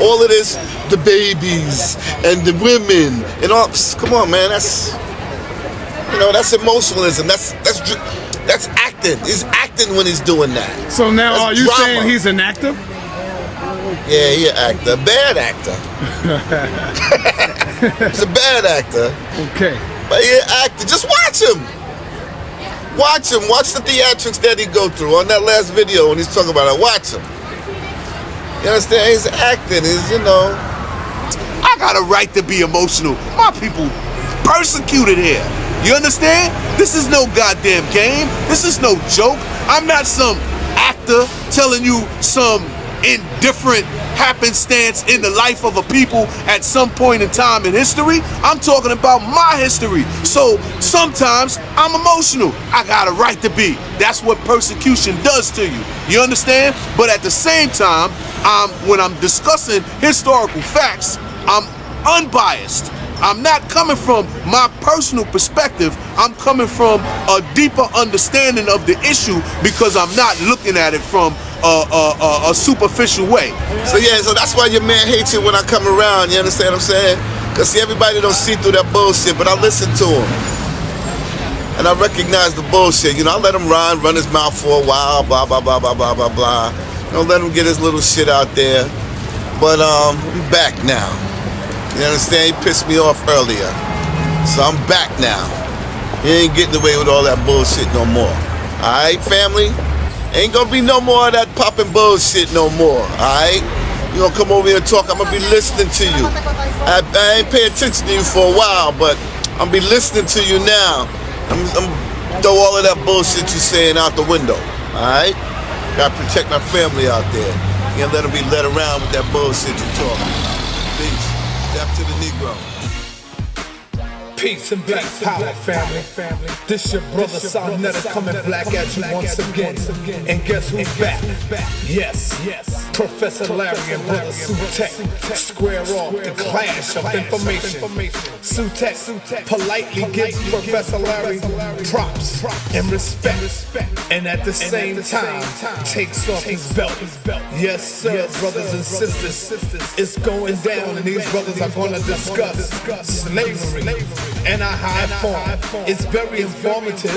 all of this, the babies and the women and all. Come on, man. That's emotionalism. That's acting. He's acting when he's doing that. So now, that's are you drama. saying he's an actor? Yeah, he's an actor. A bad actor. He's a bad actor. Okay. But he's an actor. Just watch him. Watch him. Watch the theatrics that he go through on that last video when he's talking about it. Watch him. You understand? He's acting. I got a right to be emotional. My people persecuted here. You understand? This is no goddamn game. This is no joke. I'm not some actor telling you some indifferent happenstance in the life of a people at some point in time in history. I'm talking about my history. So sometimes I'm emotional. I got a right to be. That's what persecution does to you. You understand? But at the same time, when I'm discussing historical facts, I'm unbiased. I'm not coming from my personal perspective. I'm coming from a deeper understanding of the issue because I'm not looking at it from a superficial way. So that's why your man hates you when I come around. You understand what I'm saying? Because see, everybody don't see through that bullshit, but I listen to him. And I recognize the bullshit. I let him run his mouth for a while, blah, blah, blah, blah, blah, blah, blah. Let him get his little shit out there. But I'm back now. You understand? He pissed me off earlier. So I'm back now. He ain't getting away with all that bullshit no more. Alright, family? Ain't gonna be no more of that popping bullshit no more. Alright? You gonna come over here and talk, I'm gonna be listening to you. I ain't paying attention to you for a while, but I'm be listening to you now. I'm throw all of that bullshit you saying out the window. Alright? Gotta protect my family out there. You can't let them be led around with that bullshit you talking. Peace. Death to the Negro. Peace and black power, family. This your brother Sonetta coming black at you once again. And guess who's back? Yes, Professor Larry and brother Sutek square off the clash of information. Sutek politely gives Professor Larry props and respect, and at the same time takes off his belt. Yes, sir, brothers and sisters, it's going down, and these brothers are going to discuss slavery and a high form. It's very informative.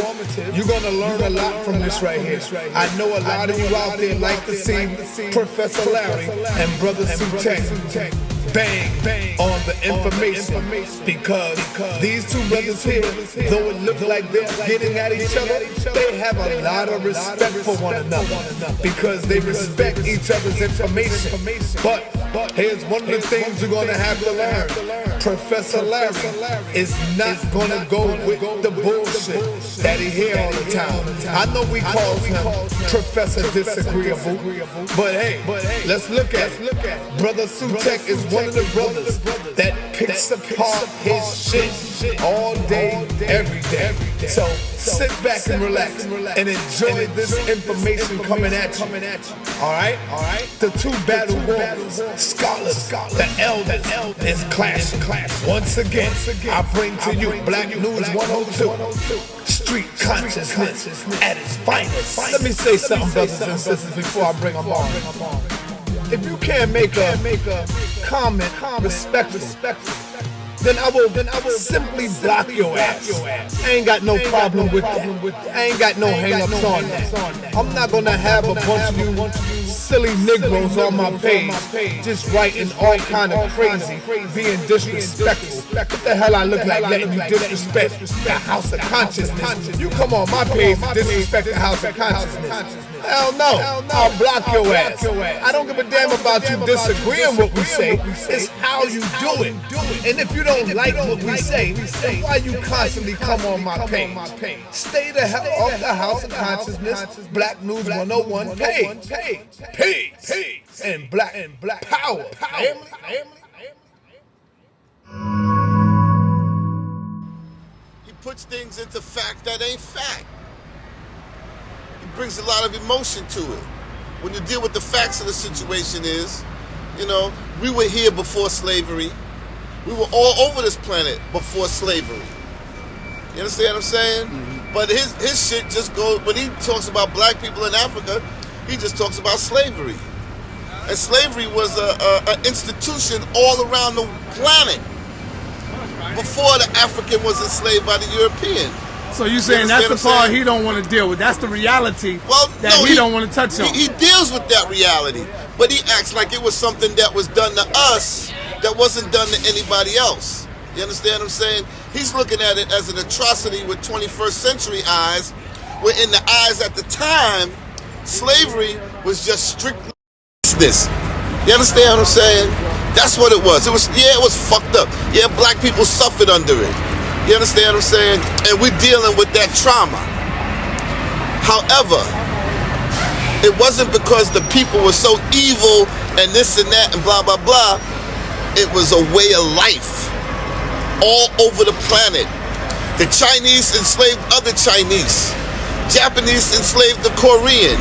You're gonna learn a lot from this right here. I know a lot of you out there like to see Professor Larry and Brother Sutek bang on the information, because these two brothers here, though it looks like they're getting at each other, they have a lot of respect for one another because they respect each other's information. But here's one of the things you're gonna have to learn. Professor Larry is not gonna go with the bullshit that he hear all the time. I know we call him Professor Disagreeable, but hey, let's look at it. Brother Sutek is one of the brothers that picks apart his shit all day, every day. So sit back and relax and enjoy this information coming at you. Alright? The two battle warriors, scholars, the elder is clashing. Once again, I bring to you Black News 102. Street consciousness at its finest. Let me say something, brothers and sisters, before I bring them on. If you can't make a comment respectful, then I will simply block your ass. I ain't got no problem with that. I ain't got no hang-ups on that. I'm not gonna have a bunch of you silly Negroes on my page just writing all kind of crazy, being disrespectful. What the hell I look like letting you disrespect the House of Consciousness? You come on my page and disrespect the House of Consciousness. Hell no, I'll block your ass. I don't give a damn about you disagreeing with what we say. It's how you do it. And if you don't like what we say, then why you constantly come on my page? Stay the hell off the House of Consciousness Black News 101 page. Peace and black power. He puts things into fact that ain't fact. He brings a lot of emotion to it. When you deal with the facts of the situation is, we were here before slavery. We were all over this planet before slavery. You understand what I'm saying? Mm-hmm. But his shit just goes, when he talks about black people in Africa, he just talks about slavery. And slavery was an institution all around the planet before the African was enslaved by the European. So you saying that's the part he don't want to deal with? That's the reality that he don't want to touch on. He deals with that reality, but he acts like it was something that was done to us that wasn't done to anybody else. You understand what I'm saying? He's looking at it as an atrocity with 21st century eyes, where in the eyes at the time, slavery was just strictly this. You understand what I'm saying? That's what it was. It was fucked up. Yeah, black people suffered under it. You understand what I'm saying? And we're dealing with that trauma. However, it wasn't because the people were so evil and this and that and blah, blah, blah. It was a way of life all over the planet. The Chinese enslaved other Chinese. Japanese enslaved the Korean.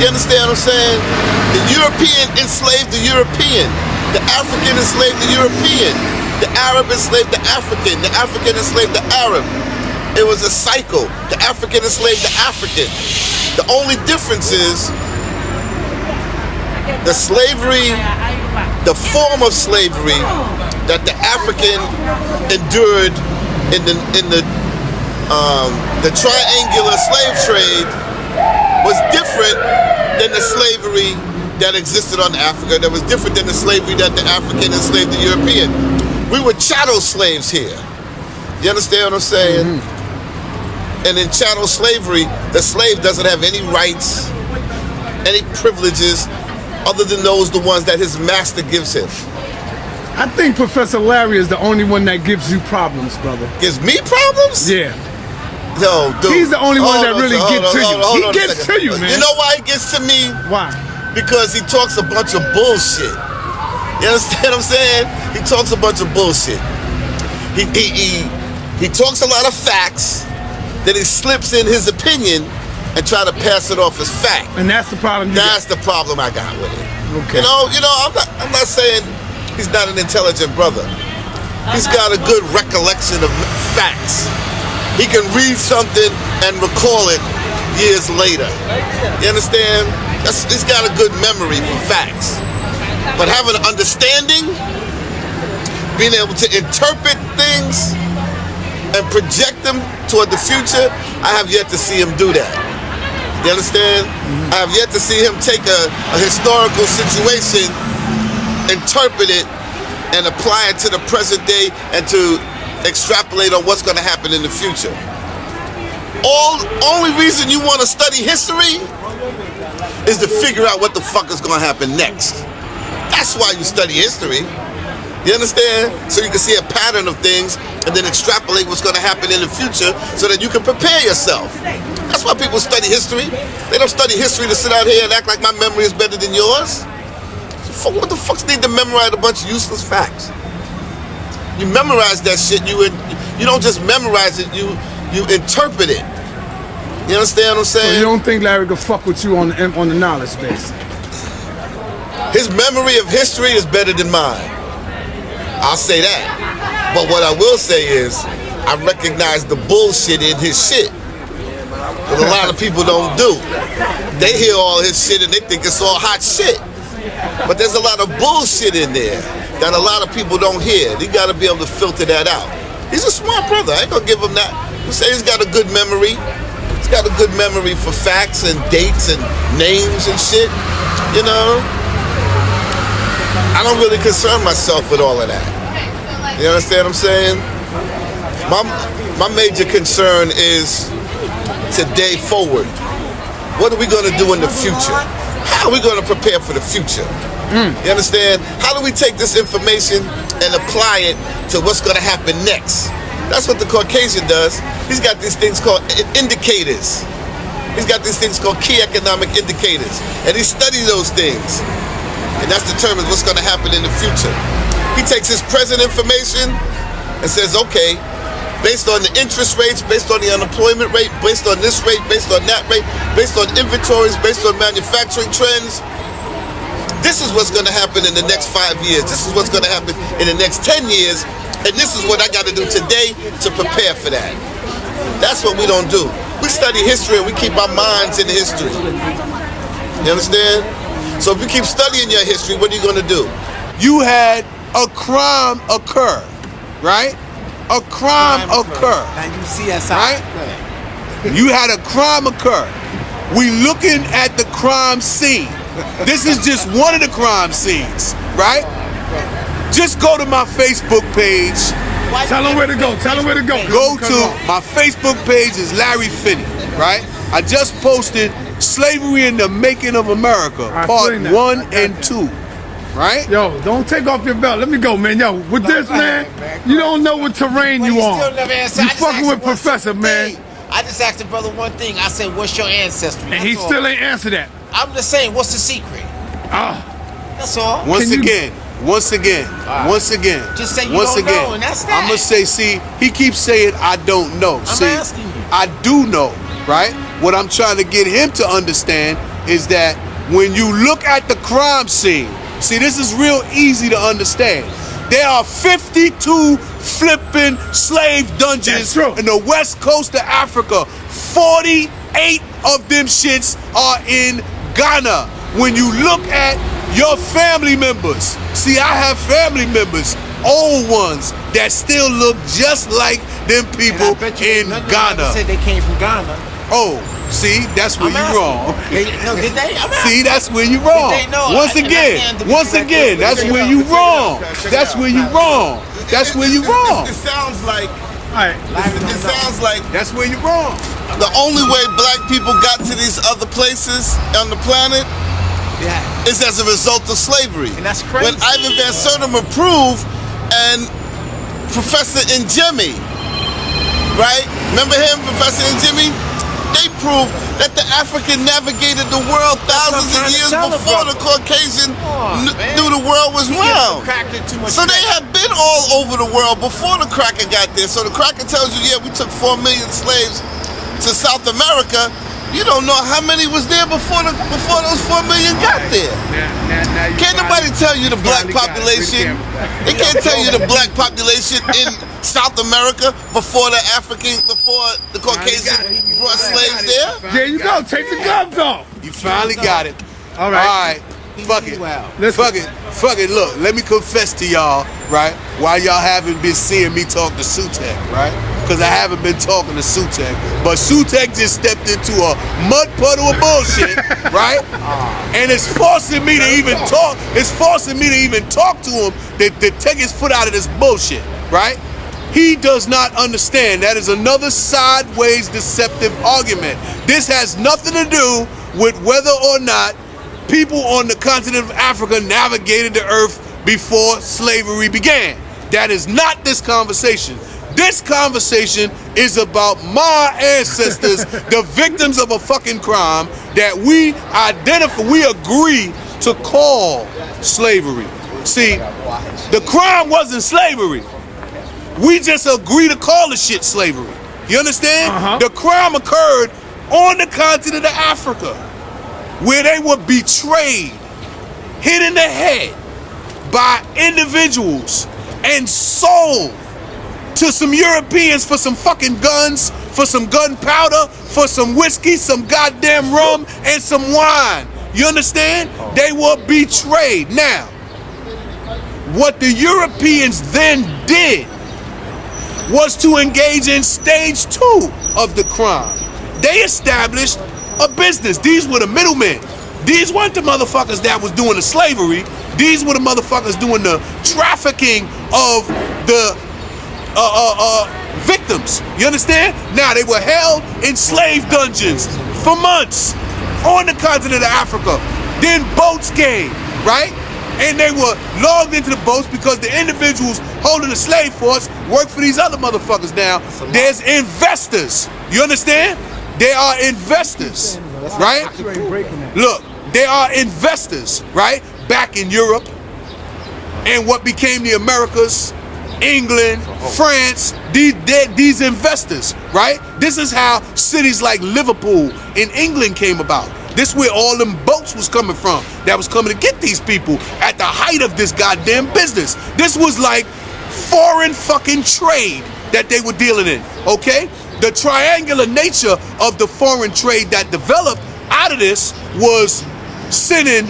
You understand what I'm saying? The European enslaved the European. The African enslaved the European. The Arab enslaved the African. The African enslaved the Arab. It was a cycle. The African enslaved the African. The only difference is the slavery, the form of slavery that the African endured in the triangular slave trade was different than the slavery that existed on Africa, that was different than the slavery that the African enslaved the European. We were chattel slaves here. You understand what I'm saying? Mm-hmm. And in chattel slavery, the slave doesn't have any rights, any privileges, other than the ones that his master gives him. I think Professor Larry is the only one that gives you problems, brother. Gives me problems? Yeah. No, dude. He's the only one that really gets to you. He gets to you, man. You know why he gets to me? Why? Because he talks a bunch of bullshit. You understand what I'm saying? He talks a bunch of bullshit. He talks a lot of facts, then he slips in his opinion and try to pass it off as fact. And that's the problem. That's the problem I got with it. Okay. You know, I'm not saying he's not an intelligent brother. He's got a good recollection of facts. He can read something and recall it years later. You understand? He's got a good memory for facts. But having an understanding, being able to interpret things and project them toward the future, I have yet to see him do that. You understand? Mm-hmm. I have yet to see him take a historical situation, interpret it, and apply it to the present day and to extrapolate on what's going to happen in the future. Only reason you want to study history is to figure out what the fuck is going to happen next. That's why you study history. You understand? So you can see a pattern of things and then extrapolate what's going to happen in the future so that you can prepare yourself. That's why people study history. They don't study history to sit out here and act like my memory is better than yours. What the fuck's need to memorize a bunch of useless facts? You memorize that shit, you don't just memorize it, you interpret it. You understand what I'm saying? So you don't think Larry could fuck with you on the knowledge base? His memory of history is better than mine. I'll say that. But what I will say is, I recognize the bullshit in his shit. What a lot of people don't do. They hear all his shit and they think it's all hot shit. But there's a lot of bullshit in there that a lot of people don't hear. You gotta be able to filter that out. He's a smart brother, I ain't gonna give him that. You say he's got a good memory. He's got a good memory for facts and dates and names and shit, you know? I don't really concern myself with all of that. You understand what I'm saying? My major concern is today forward. What are we gonna do in the future? How are we gonna prepare for the future? You understand? How do we take this information and apply it to what's gonna happen next? That's what the Caucasian does. He's got these things called indicators. He's got these things called key economic indicators. And he studies those things. And that determines what's gonna happen in the future. He takes his present information and says, okay, based on the interest rates, based on the unemployment rate, based on this rate, based on that rate, based on inventories, based on manufacturing trends, this is what's gonna happen in the next 5 years. This is what's gonna happen in the next 10 years. And this is what I gotta do today to prepare for that. That's what we don't do. We study history and we keep our minds in history. You understand? So if you keep studying your history, what are you going to do? You had a crime occur, right? A crime occur. And you see us right? You had a crime occur. We looking at the crime scene. This is just one of the crime scenes, right? Just go to my Facebook page. Tell them where to go. Tell them where to go. Go to my Facebook page is Larry Finney, right? I just posted Slavery in the Making of America, part 1 and 2. Right? Yo, don't take off your belt. Let me go, man. Yo, with this, man, you don't know what terrain you on. You fucking with Professor, man. I just asked the brother one thing. I said, what's your ancestry? And he still ain't answered that. I'm just saying, what's the secret? That's all. Once again. Just say you don't know, and that's that. I'm gonna say, see, he keeps saying I don't know. I'm asking you. I do know, right? What I'm trying to get him to understand is that when you look at the crime scene, see, this is real easy to understand. There are 52 flipping slave dungeons in the west coast of Africa. 48 of them shits are in Ghana. When you look at your family members, see, I have family members, old ones, that still look just like them people in Ghana. Said they came from Ghana. Oh, see, that's where you wrong. Did they? See, that's where you wrong. Once again, that's where you wrong. That's where you wrong. That's where you wrong. It sounds like, it sounds like that's where you wrong. The only way black people got to these other places on the planet is as a result of slavery. And that's crazy. When Ivan Van Sertima proved, and Professor Njemi, right? Remember him, Professor Njemi? They proved that the African navigated the world thousands of years before the Caucasian knew the world was round. So they had been all over the world before the cracker got there. So the cracker tells you, yeah, we took 4 million slaves to South America. You don't know how many was there before those 4 million got there. Can't nobody tell you the black population. They can't tell you the black population in South America before the Caucasian brought slaves there. There you go. Take the gloves off. You finally got it. All right. Fuck it. Fuck it. Look, let me confess to y'all, right? Why y'all haven't been seeing me talk to Sutek, right? Because I haven't been talking to Sutek. But Sutek just stepped into a mud puddle of bullshit, right? And it's forcing me to even talk. It's forcing me to even talk to him to take his foot out of this bullshit, right? He does not understand. That is another sideways deceptive argument. This has nothing to do with whether or not people on the continent of Africa navigated the earth before slavery began. That is not this conversation. This conversation is about my ancestors, the victims of a fucking crime that we agree to call slavery. See, the crime wasn't slavery. We just agree to call the shit slavery. You understand? The crime occurred on the continent of Africa, where they were betrayed, hit in the head by individuals and sold to some Europeans for some fucking guns, for some gunpowder, for some whiskey, some goddamn rum, and some wine. You understand? They were betrayed. Now, what the Europeans then did was to engage in stage 2 of the crime. They established a business. These were the middlemen. These weren't the motherfuckers that was doing the slavery. These were the motherfuckers doing the trafficking of the victims. You understand? Now, they were held in slave dungeons for months on the continent of Africa. Then boats came, right? And they were logged into the boats because the individuals holding the slave force work for these other motherfuckers now. There's investors. You understand? They are investors, right? Look, they are investors, right? Back in Europe and what became the Americas, England, France, these investors, right? This is how cities like Liverpool in England came about. This is where all them boats was coming from that was coming to get these people at the height of this goddamn business. This was like foreign fucking trade that they were dealing in, okay? The triangular nature of the foreign trade that developed out of this was sending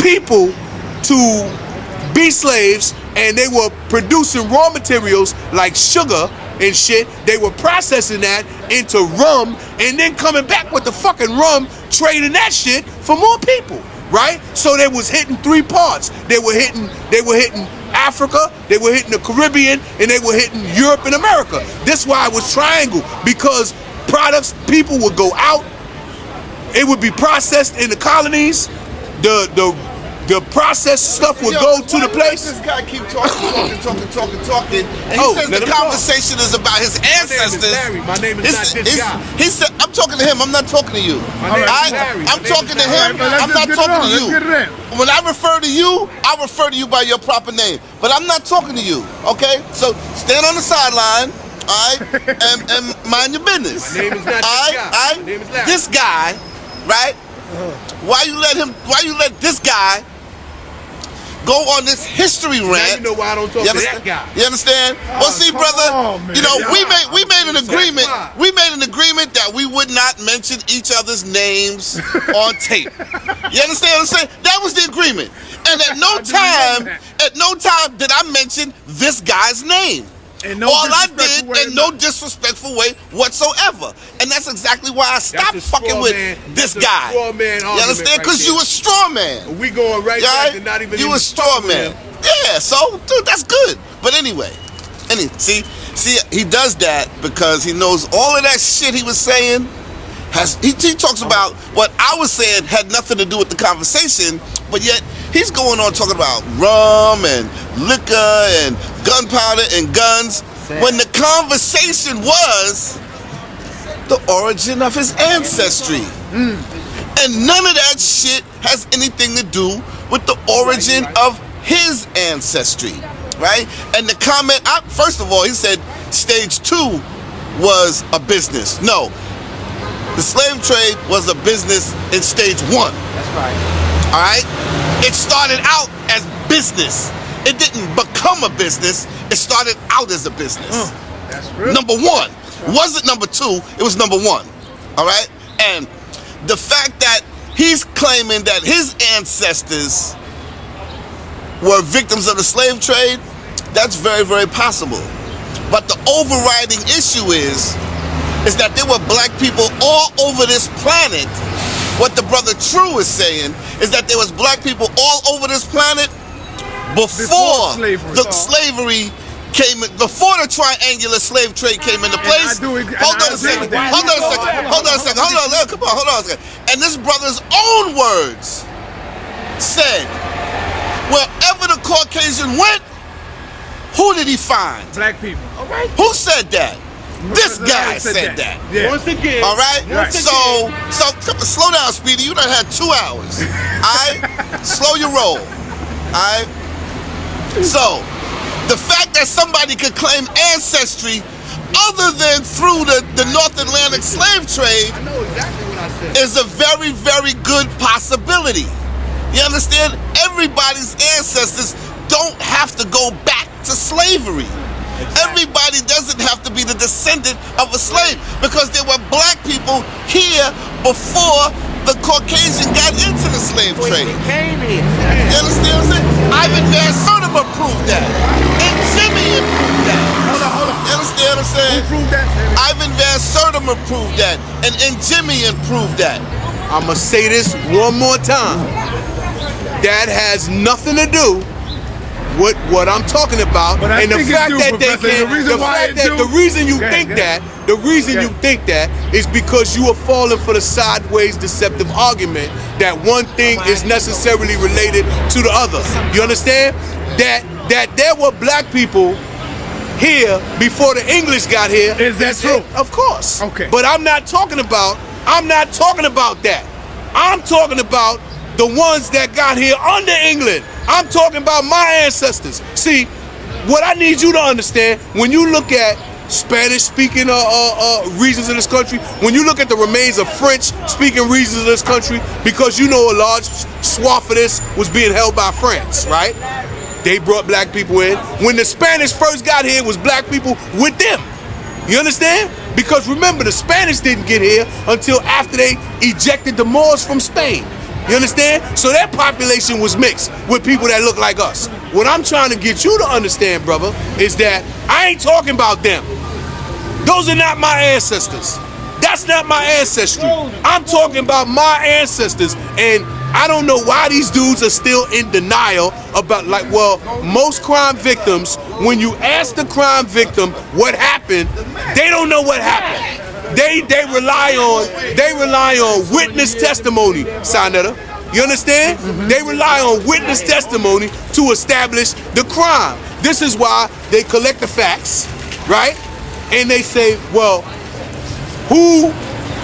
people to be slaves, and they were producing raw materials like sugar and shit. They were processing that into rum and then coming back with the fucking rum, trading that shit for more people, right? So they was hitting three parts. They were hitting Africa, they were hitting the Caribbean, and they were hitting Europe and America. That's why it was triangle, because products, people would go out, it would be processed in the colonies, the processed stuff would go to the place. This guy keep talking, and he says the conversation is about his ancestors. My name is not this guy. He said, I'm talking to him, I'm not talking to you. I'm talking to him, I'm not talking to you. When I refer to you, I refer to you by your proper name. But I'm not talking to you, okay? So stand on the sideline, all right, and mind your business. My name is not this guy. My name is Larry. This guy, right? Why you let this guy go on this history rant? Now you know why I don't talk to that guy. You understand? Well, see, brother, you know, we made an agreement. We made an agreement that we would not mention each other's names on tape. You understand what I'm saying? That was the agreement. And at no time did I mention this guy's name. All I did in no disrespectful way whatsoever. And that's exactly why I stopped fucking with this guy. You understand? Because you a straw man. We going right back and not even. You a straw man. Yeah, so dude, that's good. But anyway, see, he does that because he knows all of that shit he was saying he talks about what I was saying had nothing to do with the conversation, but yet he's going on talking about rum and liquor and gunpowder and guns when the conversation was the origin of his ancestry. And none of that shit has anything to do with the origin of his ancestry, right? And the comment, first of all, he said stage 2 was a business. No, the slave trade was a business in stage 1. That's right. All right? It started out as business. It didn't become a business. It started out as a business. That's real. Number 1. It wasn't number 2. It was number 1. All right? And the fact that he's claiming that his ancestors were victims of the slave trade, that's very, very possible. But the overriding issue is that there were black people all over this planet. What the brother True is saying is that there was black people all over this planet before slavery came in, before the triangular slave trade came into place. Hold on a second. And this brother's own words said, wherever the Caucasian went, who did he find? Black people. All right. Who said that? This guy said that. Yeah. Once again. All right? So slow down, Speedy. You done had 2 hours. All right? Slow your roll. All right? So, the fact that somebody could claim ancestry other than through the North Atlantic slave trade I know exactly what I said. is a very, very good possibility. You understand? Everybody's ancestors don't have to go back to slavery. Everybody doesn't have to be the descendant of a slave, because there were black people here before the Caucasian got into the slave trade. Came here. You understand what I'm saying? Ivan Van Sertima proved that. And Jimmy proved that. Hold on. You understand what I'm saying? Who proved that? Ivan Van Sertima proved that. And Jimmy proved that. I'm going to say this one more time. That has nothing to do with what I'm talking about, and the fact that they can, the reason you think that is because you are falling for the sideways deceptive argument that one thing is necessarily related to the other. You understand? That there were black people here before the English got here. Is that true? Of course. Okay. But I'm not talking about that. I'm talking about the ones that got here under England. I'm talking about my ancestors. See, what I need you to understand, when you look at Spanish-speaking regions of this country, when you look at the remains of French-speaking regions of this country, because you know a large swath of this was being held by France, right? They brought black people in. When the Spanish first got here, it was black people with them. You understand? Because remember, the Spanish didn't get here until after they ejected the Moors from Spain. You understand? So that population was mixed with people that look like us. What I'm trying to get you to understand, brother, is that I ain't talking about them. Those are not my ancestors. That's not my ancestry. I'm talking about my ancestors, and I don't know why these dudes are still in denial about, like, well, most crime victims, when you ask the crime victim what happened, they don't know what happened. They rely on witness testimony, Sinetta. You understand? They rely on witness testimony to establish the crime. This is why they collect the facts, right? And they say, well, who?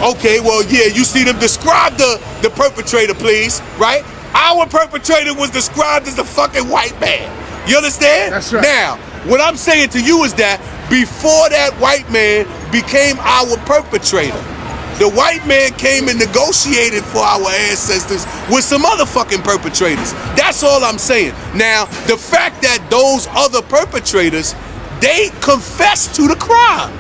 Okay, well, yeah, you see them describe the perpetrator, please, right? Our perpetrator was described as a fucking white man. You understand? That's right. Now, what I'm saying to you is that before that white man became our perpetrator, the white man came and negotiated for our ancestors with some other fucking perpetrators. That's all I'm saying. Now, the fact that those other perpetrators, they confessed to the crime.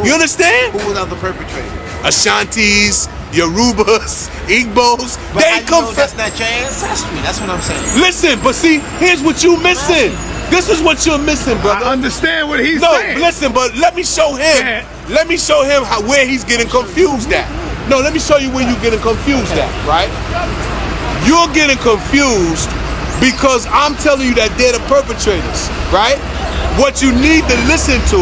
You understand? Who was other perpetrator? Ashantis, Yorubas, Igbos, But they that's not your ancestry. That's what I'm saying. Listen, but see, here's what you missing. This is what you're missing, brother. I understand what he's No, saying. listen, but let me show him. Yeah. Let me show him where he's getting confused at. No, let me show you where you're getting confused at, right? You're getting confused because I'm telling you that they're the perpetrators, right? What you need to listen to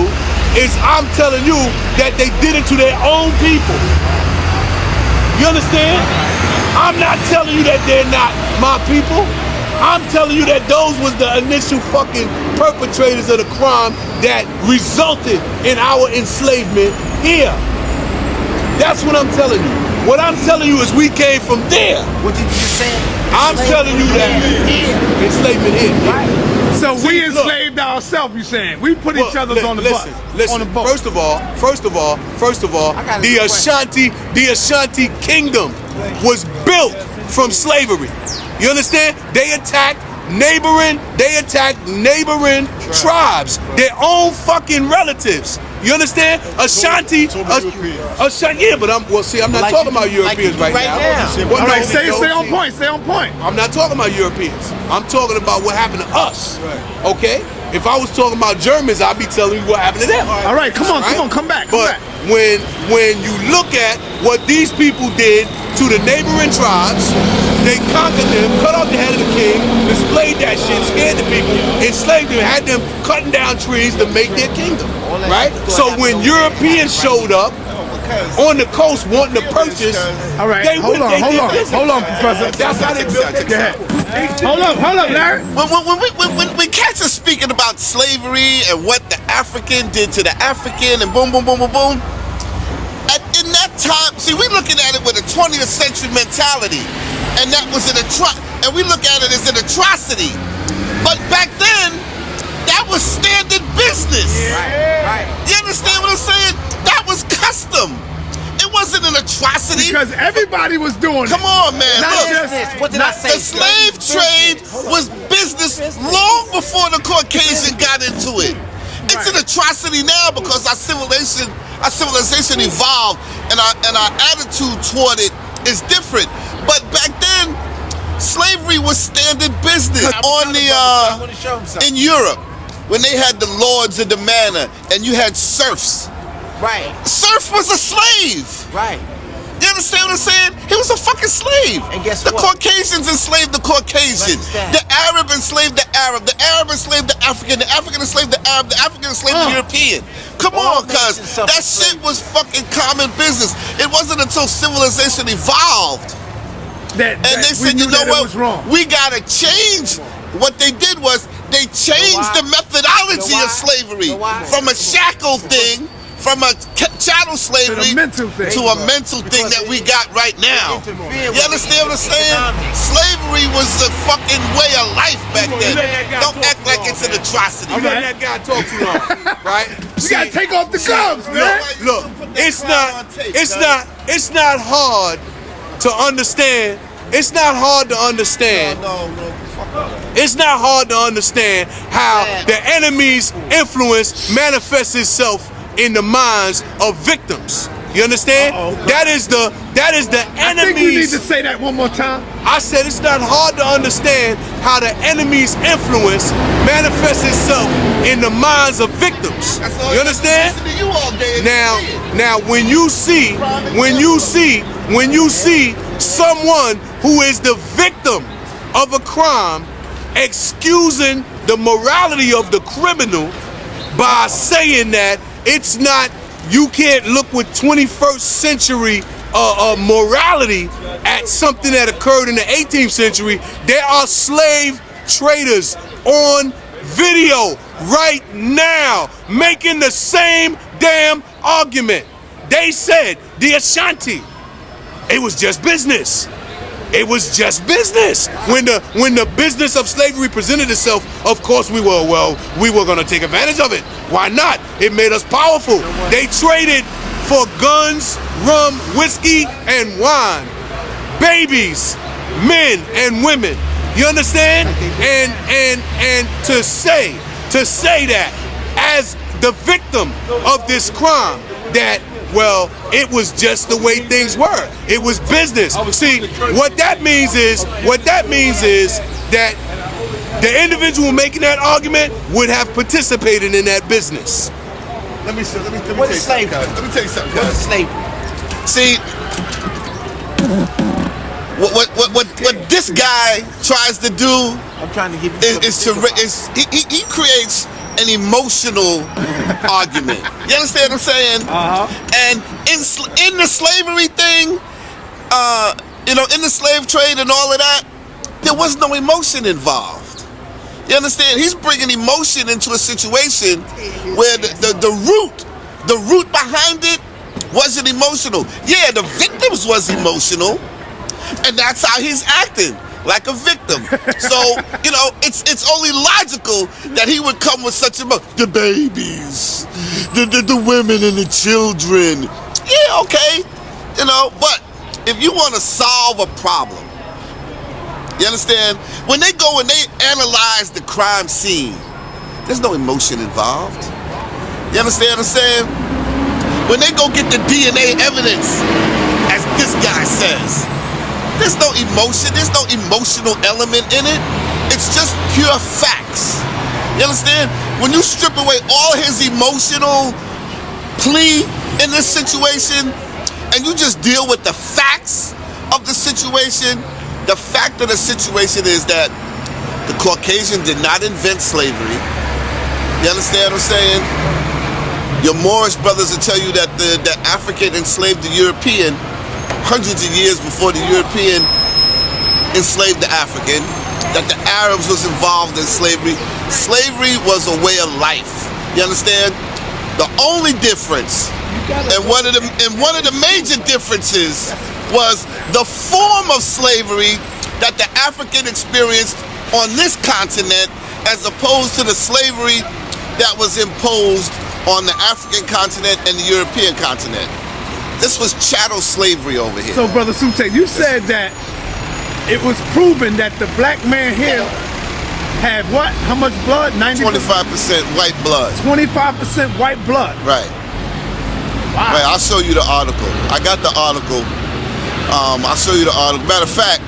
is I'm telling you that they did it to their own people. You understand? I'm not telling you that they're not my people. I'm telling you that those was the initial fucking perpetrators of the crime that resulted in our enslavement here. That's what I'm telling you. What I'm telling you is we came from there. What did you just say? I'm telling you that enslavement here. So See, we look. enslaved ourselves, you saying? We put each other on the listen, bus. Listen, on the boat. first of all, got a the good Ashanti kingdom was built from slavery. You understand? They attacked neighboring tribes, their own fucking relatives. You understand? Ashanti, yeah, but I'm not talking about Europeans right now. Well, All right, no, stay no, on point. I'm not talking about Europeans. I'm talking about what happened to us. Okay? If I was talking about Germans, I'd be telling you what happened to them. All right, come Right? on, come back. But when you look at what these people did to the neighboring tribes, they conquered them, cut off the head of the king, displayed that shit, scared the people, enslaved them, had them cutting down trees to make their kingdom. Right? So when Europeans showed up on the coast wanting to purchase, All right, they hold on, Professor. That's how they built it. Go ahead. Hold up, Larry. When cats are speaking about slavery and what the African did to the African and boom, boom, boom, boom, boom, in that time, see, we looking at it with a 20th century mentality, and that was and we look at it as an atrocity. But back then, that was standard business. Right. You understand what I'm saying? That was custom. It wasn't an atrocity. Because everybody was doing it. Come on, man. Not Look, just- What did I say? the slave trade was business long before the Caucasian got into it. It's an atrocity now because our civilization evolved, and our attitude toward it is different. But back then, slavery was standard business. In Europe, when they had the lords of the manor, and you had serfs. Right. Serf was a slave. Right. You understand what I'm saying? He was a fucking slave. And guess the what? Caucasians enslaved the Caucasian. Understand. The Arab enslaved the Arab. The Arab enslaved the African. The African enslaved the Arab. The African enslaved the European. Come All on, cuz. nations suffer That shit was fucking common business. It wasn't until civilization evolved. And They said, you know what? We gotta change. What they did was they changed the methodology of slavery from a shackle thing, from a chattel slavery to a mental thing that we got right now. You understand what I'm saying? Slavery was the fucking way of life back then. Don't act like it's an atrocity. You let that guy talk too long, right? We gotta take off the gloves, man. Look, it's not hard to understand. It's not hard to understand. It's not hard to understand how the enemy's influence manifests itself in the minds of victims. You understand? That is the I think we need enemy's. to say that one more time. I said it's not hard to understand how the enemy's influence manifests itself in the minds of victims. You understand? Now, when you see someone who is the victim of a crime excusing the morality of the criminal by saying that it's not, you can't look with 21st century morality at something that occurred in the 18th century. There are slave traders on video right now making the same damn argument. They said the Ashanti, it was just business. It was just business. When the business of slavery presented itself, of course we were going to take advantage of it. Why not? It made us powerful. They traded for guns, rum, whiskey, and wine. Babies, men, and women. You understand? And to say that as the victim of this crime, that, well, it was just the way things were. It was business. See, what that means is that the individual making that argument would have participated in that business. Let me tell you What is something. slavery? Let me tell you something. What is slavery? See, what this guy tries to do I'm trying to give you he creates an emotional argument. You understand what I'm saying? And in the slavery thing, in the slave trade and all of that, there was no emotion involved. You understand? He's bringing emotion into a situation where the root behind it wasn't emotional. Yeah, the victims was emotional, and that's how he's acting, like a victim. So, it's only logical that he would come with such the babies, the women and the children. Yeah, okay. But if you want to solve a problem, you understand? When they go and they analyze the crime scene, there's no emotion involved. You understand what I'm saying? When they go get the DNA evidence, as this guy says, there's no emotion, there's no emotional element in it. It's just pure facts. You understand? When you strip away all his emotional plea in this situation, and you just deal with the facts of the situation, the fact of the situation is that the Caucasian did not invent slavery. You understand what I'm saying? Your Moorish brothers will tell you that the African enslaved the European hundreds of years before the European enslaved the African, that the Arabs was involved in slavery. Slavery was a way of life. You understand? The only difference, and one of the major differences, was the form of slavery that the African experienced on this continent as opposed to the slavery that was imposed on the African continent and the European continent. This was chattel slavery over here. So, Brother Sute, you said that it was proven that the black man here had what? How much blood? 25% white blood. 25% white blood. Right. Wow. Right, I'll show you the article. I got the article. I'll show you the article. Matter of fact,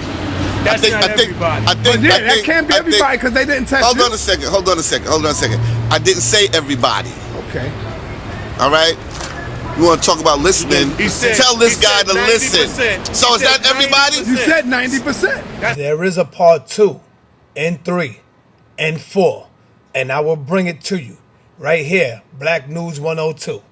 That's not everybody. That can't be everybody because they didn't test Hold you. on a second. I didn't say everybody. Okay. All right? You want to talk about listening? Tell this guy to listen. So is that everybody? You said 90%. There is a part 2 and 3 and 4, and I will bring it to you right here, Black News 102.